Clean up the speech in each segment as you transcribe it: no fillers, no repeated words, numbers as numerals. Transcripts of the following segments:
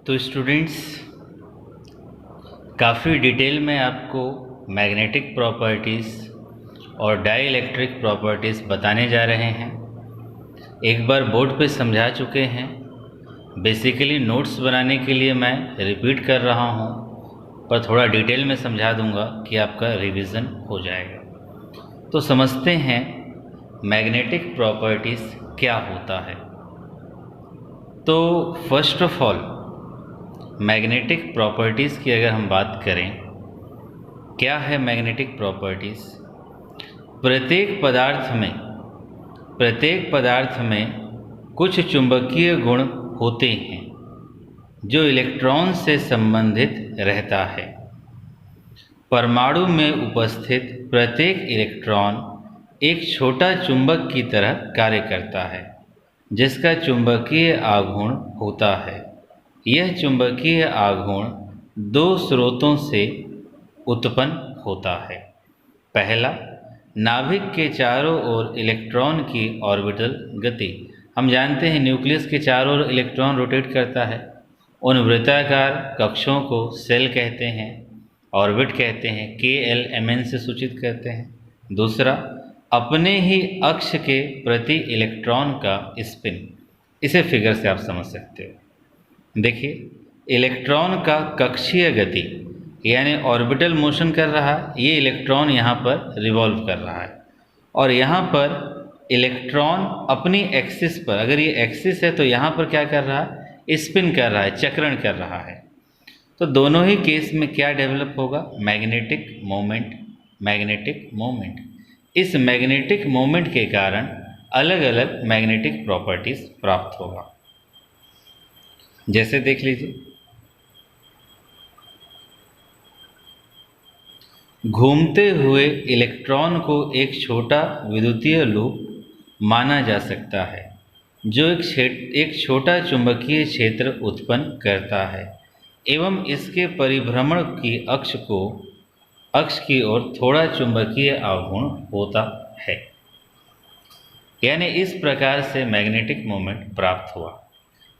तो स्टूडेंट्स, काफ़ी डिटेल में आपको मैग्नेटिक प्रॉपर्टीज़ और डाइइलेक्ट्रिक प्रॉपर्टीज़ बताने जा रहे हैं। एक बार बोर्ड पे समझा चुके हैं। बेसिकली नोट्स बनाने के लिए मैं रिपीट कर रहा हूँ, पर थोड़ा डिटेल में समझा दूँगा कि आपका रिवीजन हो जाएगा। तो समझते हैं मैग्नेटिक प्रॉपर्टीज़ क्या होता है। तो first of all magnetic properties की अगर हम बात करें, क्या है मैग्नेटिक प्रॉपर्टीज़। प्रत्येक पदार्थ में कुछ चुंबकीय गुण होते हैं जो इलेक्ट्रॉन से संबंधित रहता है। परमाणु में उपस्थित प्रत्येक इलेक्ट्रॉन एक छोटा चुंबक की तरह कार्य करता है जिसका चुंबकीय आघूर्ण होता है। यह चुंबकीय आघूर्ण दो स्रोतों से उत्पन्न होता है। पहला, नाभिक के चारों ओर इलेक्ट्रॉन की ऑर्बिटल गति। हम जानते हैं न्यूक्लियस के चारों ओर इलेक्ट्रॉन रोटेट करता है। उन वृत्ताकार कक्षों को सेल कहते हैं, ऑर्बिट कहते हैं, KL, MN से सूचित करते हैं। दूसरा, अपने ही अक्ष के प्रति इलेक्ट्रॉन का स्पिन। इसे फिगर से आप समझ सकते हो। देखिए, इलेक्ट्रॉन का कक्षीय गति यानी ऑर्बिटल मोशन कर रहा है। ये इलेक्ट्रॉन यहाँ पर रिवॉल्व कर रहा है और यहाँ पर इलेक्ट्रॉन अपनी एक्सिस पर, अगर ये एक्सिस है तो यहाँ पर क्या कर रहा है, स्पिन कर रहा है, चक्रण कर रहा है। तो दोनों ही केस में क्या डेवलप होगा, मैग्नेटिक मोमेंट। इस मैग्नेटिक मोमेंट के कारण अलग अलग मैग्नेटिक प्रॉपर्टीज प्राप्त होगा। जैसे देख लीजिए, घूमते हुए इलेक्ट्रॉन को एक छोटा विद्युतीय लूप माना जा सकता है जो एक छोटा चुंबकीय क्षेत्र उत्पन्न करता है एवं इसके परिभ्रमण की अक्ष की ओर थोड़ा चुंबकीय आघूर्ण होता है। यानी इस प्रकार से मैग्नेटिक मोमेंट प्राप्त हुआ।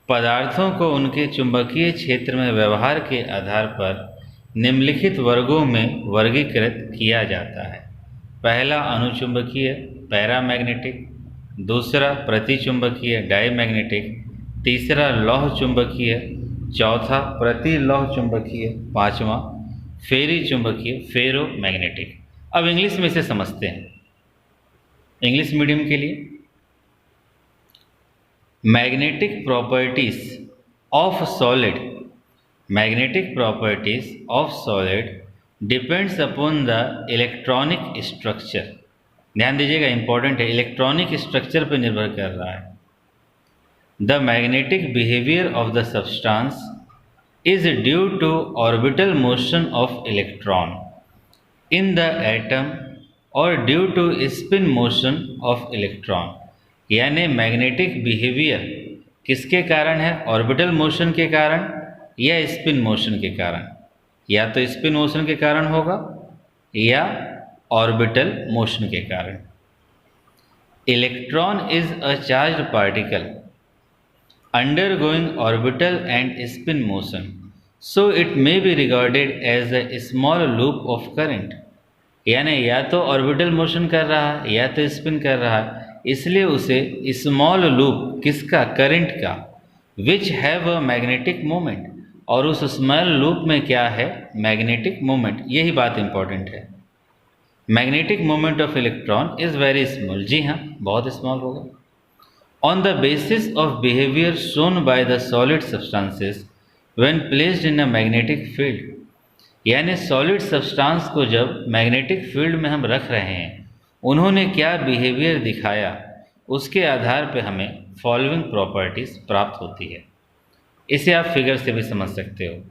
पदार्थों को उनके चुंबकीय क्षेत्र में व्यवहार के आधार पर निम्नलिखित वर्गों में वर्गीकृत किया जाता है। पहला, अनुचुंबकीय पैरामैग्नेटिक। दूसरा, प्रतिचुंबकीय डायमैग्नेटिक। तीसरा, लौह चुंबकीय। चौथा, प्रतिलौह चुंबकीय। पांचवा, फेरी चुंबकीय फेरोमैग्नेटिक। अब इंग्लिश में इसे समझते हैं, इंग्लिश मीडियम के लिए। Magnetic properties of solid depends upon the electronic structure. ध्यान दीजिएगा, इंपॉर्टेंट है, इलेक्ट्रॉनिक स्ट्रक्चर पर निर्भर कर रहा है। The magnetic behaviour of the substance is due to orbital motion of electron in the atom और due to spin motion of electron. यानी मैग्नेटिक बिहेवियर किसके कारण है, ऑर्बिटल मोशन के कारण या स्पिन मोशन के कारण। या तो स्पिन मोशन के कारण होगा या ऑर्बिटल मोशन के कारण। Electron is a charged particle undergoing orbital and spin motion, so it may be regarded as a small loop of current. यानी या तो ऑर्बिटल मोशन कर रहा है या तो स्पिन कर रहा है, इसलिए उसे स्मॉल लूप किसका, करंट का, which have a magnetic moment. और उस स्मॉल लूप में क्या है, मैग्नेटिक मोमेंट। यही बात इंपॉर्टेंट है। Magnetic moment of electron is very small. जी हाँ, बहुत स्मॉल होगा। On the basis of behaviour shown by the solid substances when placed in a magnetic field. यानी सॉलिड सब्सटेंस को जब मैग्नेटिक फील्ड में हम रख रहे हैं, उन्होंने क्या बिहेवियर दिखाया, उसके आधार पर हमें फॉलोइंग प्रॉपर्टीज प्राप्त होती है। इसे आप फिगर से भी समझ सकते हो।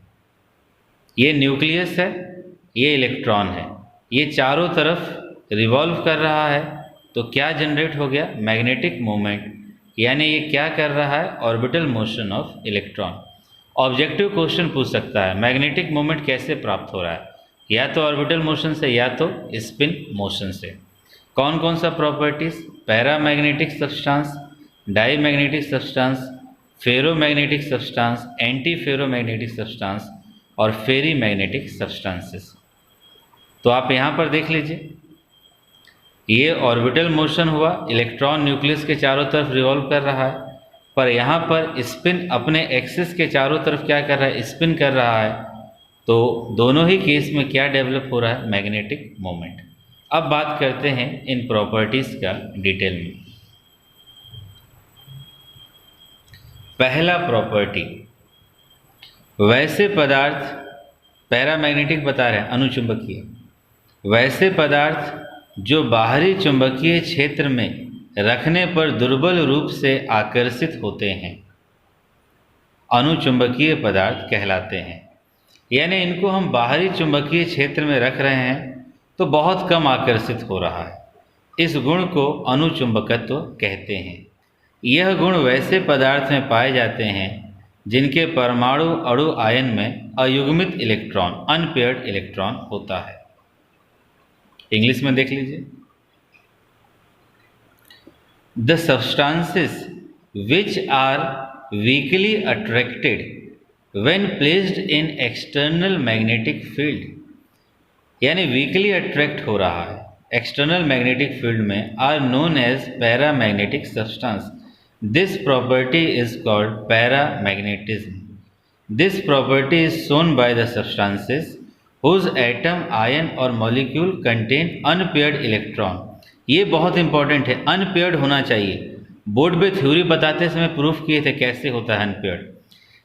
ये न्यूक्लियस है, ये इलेक्ट्रॉन है, ये चारों तरफ रिवॉल्व कर रहा है, तो क्या जनरेट हो गया, मैग्नेटिक मोमेंट। यानी ये क्या कर रहा है, orbital motion of electron. Objective question पूछ सकता है, मैग्नेटिक मोमेंट कैसे प्राप्त हो रहा है, या तो ऑर्बिटल मोशन से या तो स्पिन मोशन से। कौन कौन सा properties, paramagnetic substance, diamagnetic substance, ferromagnetic substance, anti ferromagnetic substance और फेरी मैग्नेटिक सब्सटेंसेस। तो आप यहाँ पर देख लीजिए, ये ऑर्बिटल मोशन हुआ, इलेक्ट्रॉन न्यूक्लियस के चारों तरफ रिवॉल्व कर रहा है, पर यहाँ पर स्पिन अपने एक्सिस के चारों तरफ क्या कर रहा है, स्पिन कर रहा है। तो दोनों ही केस में क्या डेवलप हो रहा है, मैग्नेटिक मोमेंट। अब बात करते हैं इन प्रॉपर्टीज़ का डिटेल में। पहला प्रॉपर्टी, वैसे पदार्थ, पैरामैग्नेटिक बता रहे हैं, अनुचुंबकीय, वैसे पदार्थ जो बाहरी चुंबकीय क्षेत्र में रखने पर दुर्बल रूप से आकर्षित होते हैं, अनुचुंबकीय पदार्थ कहलाते हैं। यानी इनको हम बाहरी चुंबकीय क्षेत्र में रख रहे हैं तो बहुत कम आकर्षित हो रहा है, इस गुण को अनुचुंबकत्व कहते हैं। यह गुण वैसे पदार्थ में पाए जाते हैं जिनके परमाणु अणु आयन में अयुग्मित इलेक्ट्रॉन, अनपेयर्ड इलेक्ट्रॉन होता है। इंग्लिश में देख लीजिए, the substances which are weakly attracted when placed in external magnetic field, यानी वीकली अट्रैक्ट हो रहा है एक्सटर्नल मैग्नेटिक फील्ड में, are known as paramagnetic substance. This property is called paramagnetism. This property is shown by the substances whose atom, ion और molecule contain unpaired electron. ये बहुत important है, unpaired होना चाहिए। बोर्ड पे थ्योरी बताते समय प्रूफ किए थे कैसे होता है unpaired.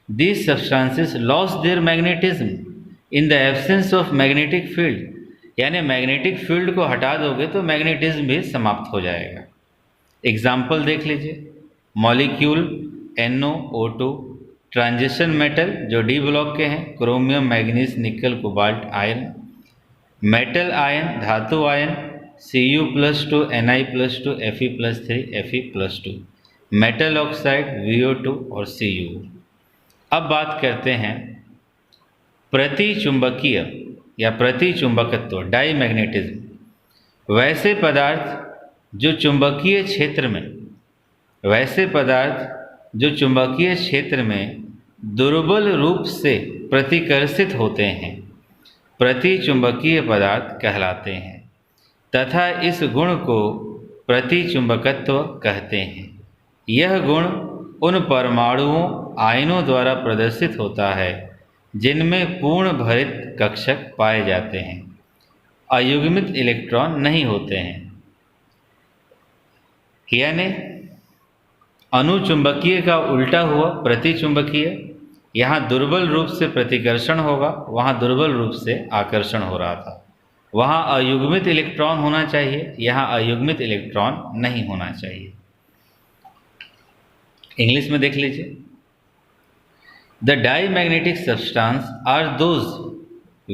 These substances lost their magnetism in the absence of magnetic field, यानी मैग्नेटिक फील्ड को हटा दोगे तो मैग्नेटिज्म भी समाप्त हो जाएगा। एग्जाम्पल देख लीजिए, मॉलिक्यूल NO2, ट्रांजिशन मेटल जो डी ब्लॉक के हैं, क्रोमियम, मैग्नीज, निकल, कोबाल्ट आयन, मेटल आयन, धातु ion Cu+2, Na+2, Fe+3, Fe+2, metal oxide VO2 और Cu। अब बात करते हैं प्रतिचुंबकीय या प्रतिचुंबकत्व, डाईमैग्नेटिज्म। वैसे पदार्थ जो चुंबकीय क्षेत्र में, वैसे पदार्थ जो चुंबकीय क्षेत्र में दुर्बल रूप से प्रतिकर्षित होते हैं, प्रतिचुंबकीय पदार्थ कहलाते हैं तथा इस गुण को प्रतिचुंबकत्व कहते हैं। यह गुण उन परमाणुओं, आयनों द्वारा प्रदर्शित होता है जिनमें पूर्ण भरित कक्षक पाए जाते हैं, अयुग्मित इलेक्ट्रॉन नहीं होते हैं। यानी अनुचुंबकीय का उल्टा हुआ प्रतिचुंबकीय। यहाँ दुर्बल रूप से प्रतिकर्षण होगा, वहाँ दुर्बल रूप से आकर्षण हो रहा था। वहाँ अयुग्मित इलेक्ट्रॉन होना चाहिए, यहाँ अयुग्मित इलेक्ट्रॉन नहीं होना चाहिए। इंग्लिश में देख लीजिए, the diamagnetic substance are those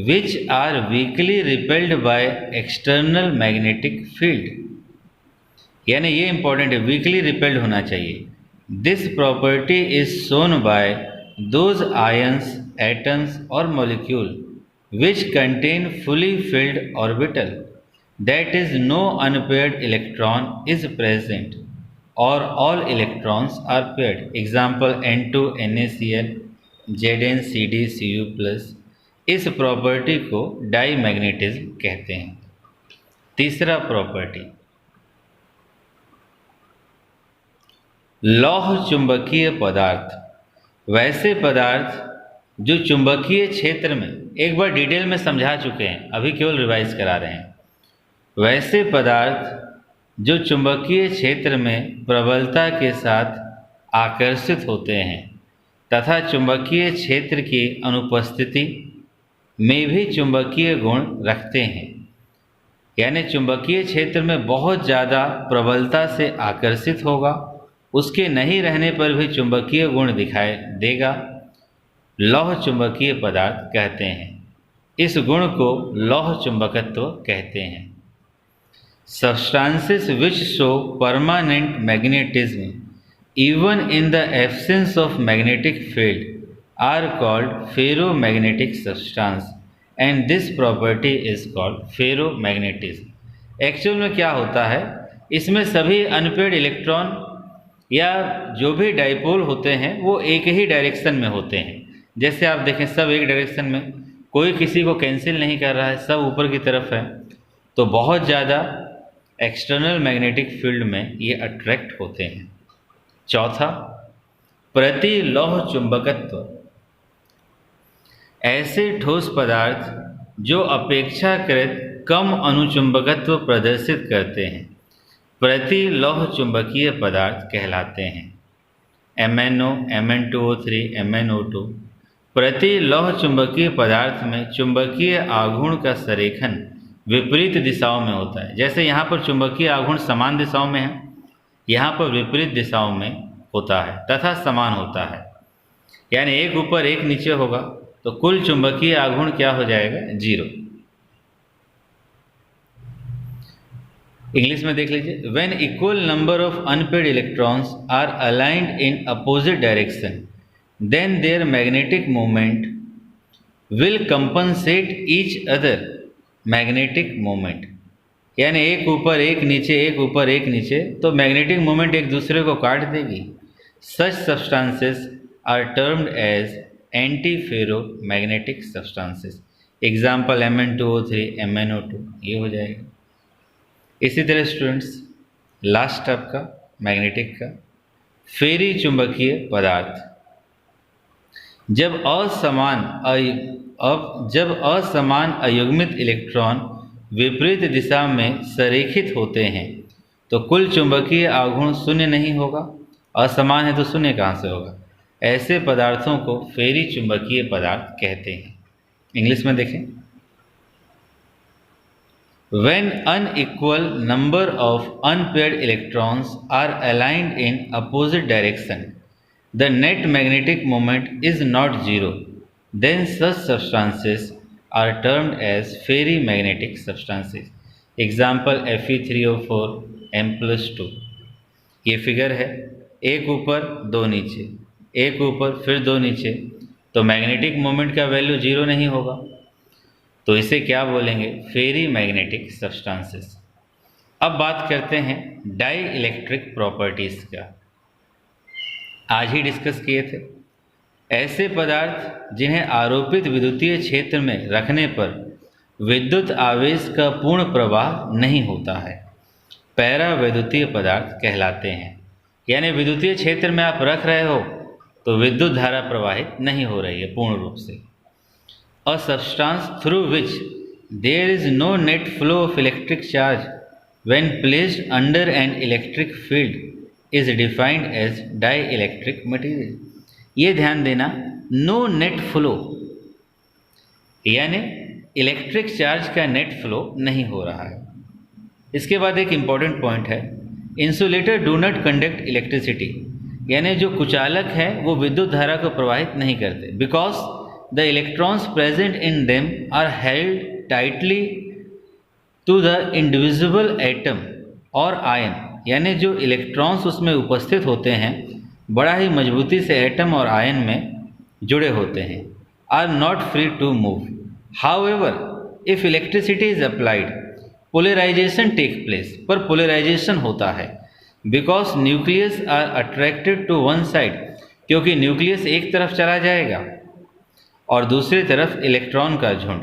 which are weakly repelled by external magnetic field. यानी ये इंपॉर्टेंट है, वीकली रिपेल्ड होना चाहिए। This property is shown by those ions, atoms और molecule which contain fully filled orbital, that is no unpaired electron is present और all electrons are paired. Example N2 NaCl, Zn CD Cu+। इस property को diamagnetism कहते हैं। तीसरा property, लौह चुंबकीय पदार्थ। वैसे पदार्थ जो चुंबकीय क्षेत्र में, एक बार डिटेल में समझा चुके हैं, अभी केवल रिवाइज करा रहे हैं। वैसे पदार्थ जो चुंबकीय क्षेत्र में प्रबलता के साथ आकर्षित होते हैं तथा चुंबकीय क्षेत्र की अनुपस्थिति में भी चुंबकीय गुण रखते हैं। यानी चुंबकीय क्षेत्र में बहुत ज़्यादा प्रबलता से आकर्षित होगा, उसके नहीं रहने पर भी चुंबकीय गुण दिखाई देगा, लौह चुंबकीय पदार्थ कहते हैं। इस गुण को लौह चुंबकत्व कहते हैं। Substances which show permanent magnetism even in the absence of magnetic field are called ferromagnetic substance and this property is called ferromagnetism। Actual में क्या होता है, इसमें सभी अनपेयर्ड इलेक्ट्रॉन या जो भी डाइपोल होते हैं वो एक ही डायरेक्शन में होते हैं। जैसे आप देखें सब एक डायरेक्शन में, कोई किसी को कैंसिल नहीं कर रहा है, सब ऊपर की तरफ है, तो बहुत ज़्यादा एक्सटर्नल मैग्नेटिक फील्ड में ये अट्रैक्ट होते हैं। चौथा, प्रतिलोह चुंबकत्व। ऐसे ठोस पदार्थ जो अपेक्षाकृत कम अनुचुंबकत्व प्रदर्शित करते हैं प्रतिलोह चुंबकीय पदार्थ कहलाते हैं। MnO, Mn2O3, MnO2। प्रतिलोह चुंबकीय पदार्थ में चुंबकीय आघूर्ण का संरेखन विपरीत दिशाओं में होता है। जैसे यहाँ पर चुंबकीय आघूर्ण समान दिशाओं में है, यहाँ पर विपरीत दिशाओं में होता है तथा समान होता है, यानी एक ऊपर एक नीचे होगा तो कुल चुंबकीय आघूर्ण क्या हो जाएगा? 0। इंग्लिश में देख लीजिए, when equal number of unpaid electrons are aligned in opposite direction then their magnetic moment will compensate each other magnetic moment. यानी एक ऊपर एक नीचे, एक ऊपर एक नीचे, तो मैग्नेटिक मोमेंट एक दूसरे को काट देगी। Such substances are termed as anti ferro magnetic substances. Example Mn2O3, MnO2, ये हो जाएगा। इसी तरह स्टूडेंट्स, लास्ट आपका मैग्नेटिक का फेरी चुंबकीय पदार्थ। जब असमान अयुग्मित इलेक्ट्रॉन विपरीत दिशा में संरेखित होते हैं तो कुल चुंबकीय आघूर्ण शून्य नहीं होगा। असमान है तो शून्य कहाँ से होगा? ऐसे पदार्थों को फेरी चुंबकीय पदार्थ कहते हैं। इंग्लिश में देखें, When unequal number of unpaired electrons are aligned in opposite direction, the net magnetic moment is not zero. Then such substances are termed as ferrimagnetic substances. Example Fe3O4 M+2। ये फिगर है, एक ऊपर दो नीचे, एक ऊपर फिर दो नीचे, तो मैग्नेटिक मोमेंट का वैल्यू 0 नहीं होगा, तो इसे क्या बोलेंगे? फेरी मैग्नेटिक सब्सटेंसेस। अब बात करते हैं डाई इलेक्ट्रिक प्रॉपर्टीज़ का। आज ही डिस्कस किए थे। ऐसे पदार्थ जिन्हें आरोपित विद्युतीय क्षेत्र में रखने पर विद्युत आवेश का पूर्ण प्रवाह नहीं होता है, पैरा विद्युतीय पदार्थ कहलाते हैं। यानी विद्युतीय क्षेत्र में आप रख रहे हो तो विद्युत धारा प्रवाहित नहीं हो रही है पूर्ण रूप से। A substance through which there is no net flow of electric charge when placed under an electric field is defined as dielectric material। ये ध्यान देना, no net flow यानी इलेक्ट्रिक चार्ज का नेट फ्लो नहीं हो रहा है। इसके बाद एक इम्पॉर्टेंट पॉइंट है, insulator do not conduct electricity, यानी जो कुचालक है वो विद्युत धारा को प्रवाहित नहीं करते, because the electrons present in them are held tightly to the indivisible atom or ion। यानी जो इलेक्ट्रॉन्स उसमें उपस्थित होते हैं बड़ा ही मजबूती से एटम और आयन में जुड़े होते हैं, are not free to move। However, if electricity is applied, polarization take place, पर पोलराइजेशन होता है, because nucleus are attracted to one side, क्योंकि न्यूक्लियस एक तरफ चला जाएगा और दूसरी तरफ इलेक्ट्रॉन का झुंड,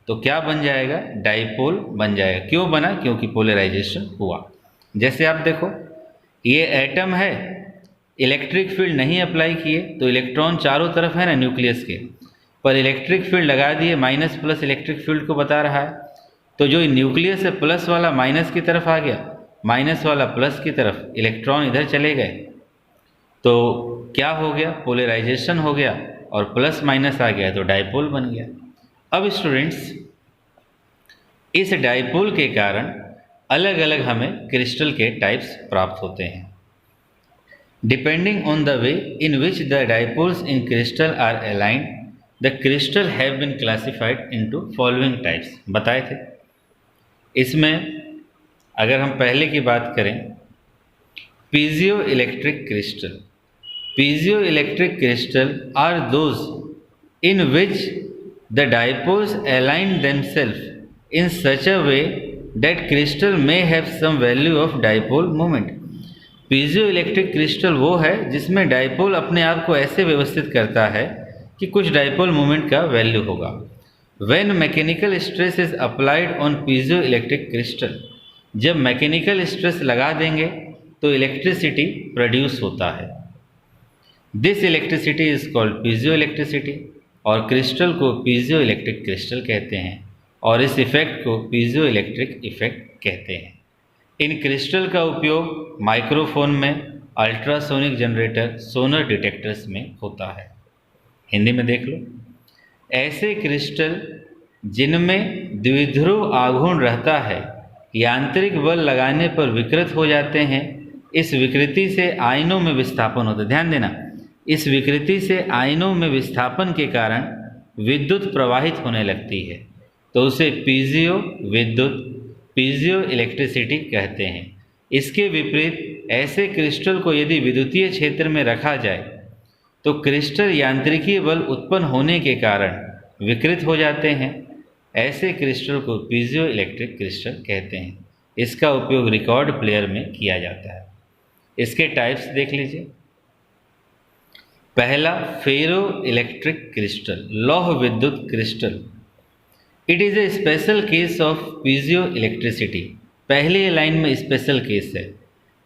तो क्या बन जाएगा? डाइपोल बन जाएगा। क्यों बना? क्योंकि पोलराइजेशन हुआ। जैसे आप देखो, ये एटम है, इलेक्ट्रिक फील्ड नहीं अप्लाई किए तो इलेक्ट्रॉन चारों तरफ है ना न्यूक्लियस के, पर इलेक्ट्रिक फील्ड लगा दिए, माइनस प्लस इलेक्ट्रिक फील्ड को बता रहा है, तो जो न्यूक्लियस है प्लस वाला माइनस की तरफ आ गया, माइनस वाला प्लस की तरफ, इलेक्ट्रॉन इधर चले गए, तो क्या हो गया? पोलराइजेशन हो गया और प्लस माइनस आ गया तो डाइपोल बन गया। अब स्टूडेंट्स, इस डाइपोल के कारण अलग अलग हमें क्रिस्टल के टाइप्स प्राप्त होते हैं। Depending on the way in which the dipoles in crystal are aligned, the crystal have been classified into following types. बताए थे इसमें, अगर हम पहले की बात करें, piezoelectric crystal. Piezoelectric crystal are those in which the dipoles align themselves in such a way that crystal may have some value of dipole moment। Piezo electric crystal वो है जिसमें डाइपोल अपने आप को ऐसे व्यवस्थित करता है कि कुछ डाइपोल मोमेंट का वैल्यू होगा। When mechanical stress is applied on piezo electric crystal, जब मैकेनिकल स्ट्रेस लगा देंगे तो इलेक्ट्रिसिटी प्रोड्यूस होता है। This electricity is called piezo electricity, और क्रिस्टल को पीजो इलेक्ट्रिक क्रिस्टल कहते हैं, और इस इफेक्ट को पीजो इलेक्ट्रिक इफेक्ट कहते हैं। इन क्रिस्टल का उपयोग माइक्रोफोन में, अल्ट्रासोनिक जनरेटर, सोनर डिटेक्टर्स में होता है। हिंदी में देख लो, ऐसे क्रिस्टल जिनमें द्विध्रुव आघूर्ण रहता है यांत्रिक बल लगाने पर विकृत हो जाते हैं। इस विकृति से आयनों में विस्थापन होता है। ध्यान देना, इस विकृति से आयनों में विस्थापन के कारण विद्युत प्रवाहित होने लगती है, तो उसे पीजियो इलेक्ट्रिसिटी कहते हैं। इसके विपरीत ऐसे क्रिस्टल को यदि विद्युतीय क्षेत्र में रखा जाए तो क्रिस्टल यांत्रिकी बल उत्पन्न होने के कारण विकृत हो जाते हैं। ऐसे क्रिस्टल को पीजियो इलेक्ट्रिक क्रिस्टल कहते हैं। इसका उपयोग रिकॉर्ड प्लेयर में किया जाता है। इसके टाइप्स देख लीजिए। पहला, फेरो इलेक्ट्रिक क्रिस्टल, लौह विद्युत क्रिस्टल। It is a special case of piezo electricity. पहली लाइन में स्पेशल केस है।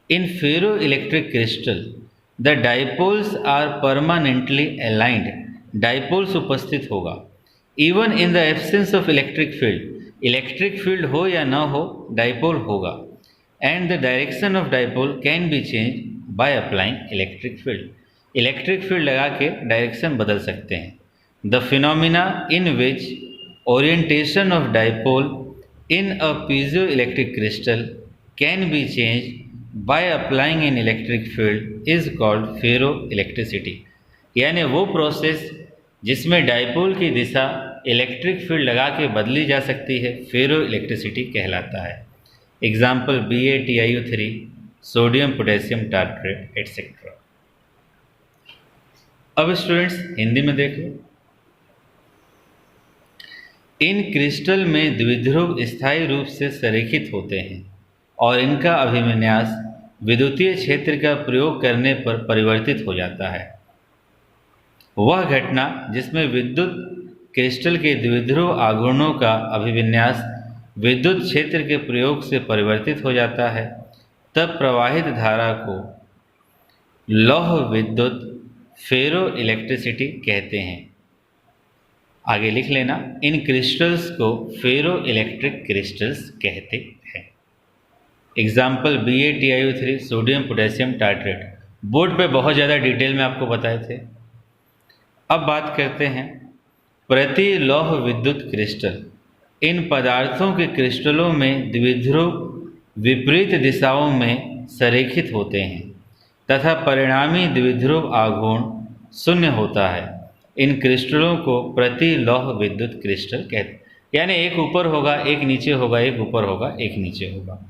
In ferro electric crystal the dipoles are permanently aligned. Dipoles उपस्थित होगा। Even in the absence of electric field, electric field हो या ना हो, डाइपोल होगा। And the direction of dipole can be change by applying electric field. Electric field लगा के direction बदल सकते हैं। The phenomena in which orientation of dipole in a piezoelectric crystal can be change by applying an electric field is called ferroelectricity. यानी वो process जिसमें dipole की दिशा electric field लगा के बदली जा सकती है, फेरो इलेक्ट्रिसिटी कहलाता है। Example BaTiO3, sodium potassium tartrate etcetera. अब स्टूडेंट्स हिंदी में देख लो। इन क्रिस्टल में द्विध्रुव स्थायी रूप से संरेखित होते हैं और इनका अभिविन्यास विद्युतीय क्षेत्र का प्रयोग करने पर परिवर्तित हो जाता है। वह घटना जिसमें विद्युत क्रिस्टल के द्विध्रुव आघूर्णों का अभिविन्यास विद्युत क्षेत्र के प्रयोग से परिवर्तित हो जाता है, तब प्रवाहित धारा को लौह विद्युत फेरो इलेक्ट्रिसिटी कहते हैं। आगे लिख लेना, इन क्रिस्टल्स को फेरो इलेक्ट्रिक क्रिस्टल्स कहते हैं। Example BaTiO3, sodium potassium tartrate. Board पे बहुत ज़्यादा डिटेल में आपको बताए थे। अब बात करते हैं प्रति लौह विद्युत क्रिस्टल। इन पदार्थों के क्रिस्टलों में द्विध्रुव विपरीत दिशाओं में संरेखित होते हैं तथा परिणामी द्विध्रुव आघूर्ण शून्य होता है। इन क्रिस्टलों को प्रति लौह विद्युत क्रिस्टल कहते हैं। यानी एक ऊपर होगा, एक नीचे होगा, एक ऊपर होगा, एक नीचे होगा।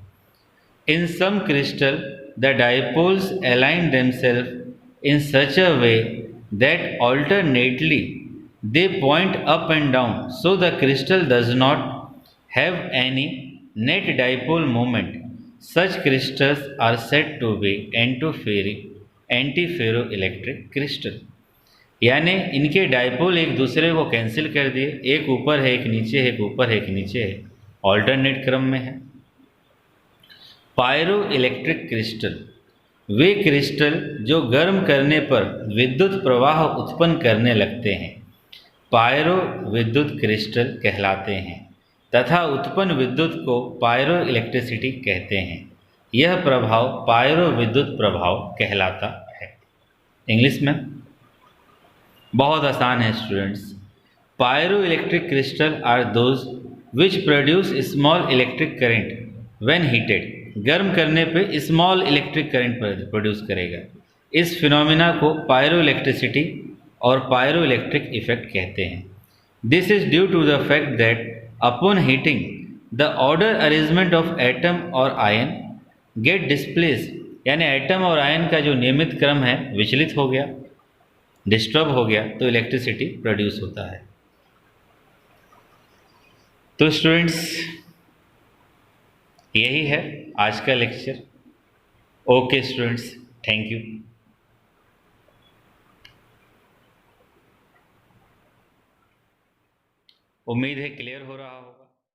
In some crystal, the dipoles align themselves in such a way that alternately they point up and down, so the crystal does not have any net dipole moment. Such crystals are said to be antiferroelectric crystal. यानी इनके dipole एक दूसरे को cancel कर दिए, एक ऊपर है, एक नीचे है, एक ऊपर है, एक नीचे है, ऑल्टरनेट क्रम में है। पायरो इलेक्ट्रिक क्रिस्टल, वे क्रिस्टल जो गर्म करने पर विद्युत प्रवाह उत्पन्न करने लगते हैं, पायरो विद्युत क्रिस्टल कहलाते हैं तथा उत्पन्न विद्युत को पायरो इलेक्ट्रिसिटी कहते हैं। यह प्रभाव पायरो विद्युत प्रभाव कहलाता है। इंग्लिश में बहुत आसान है students. Pyroelectric crystal are those which produce small electric current when heated. गर्म करने पे स्मॉल इलेक्ट्रिक करंट प्रोड्यूस करेगा। इस फिनोमिना को पायरो इलेक्ट्रिसिटी और पायरो इलेक्ट्रिक इफेक्ट कहते हैं। This is due to the fact that upon heating the order arrangement of atom और आयन गेट डिस्प्लेस। यानी एटम और आयन का जो नियमित क्रम है विचलित हो गया, डिस्टर्ब हो गया, तो इलेक्ट्रिसिटी प्रोड्यूस होता है। तो स्टूडेंट्स यही है आज का lecture. Okay students, thank you. उम्मीद है क्लियर हो रहा होगा।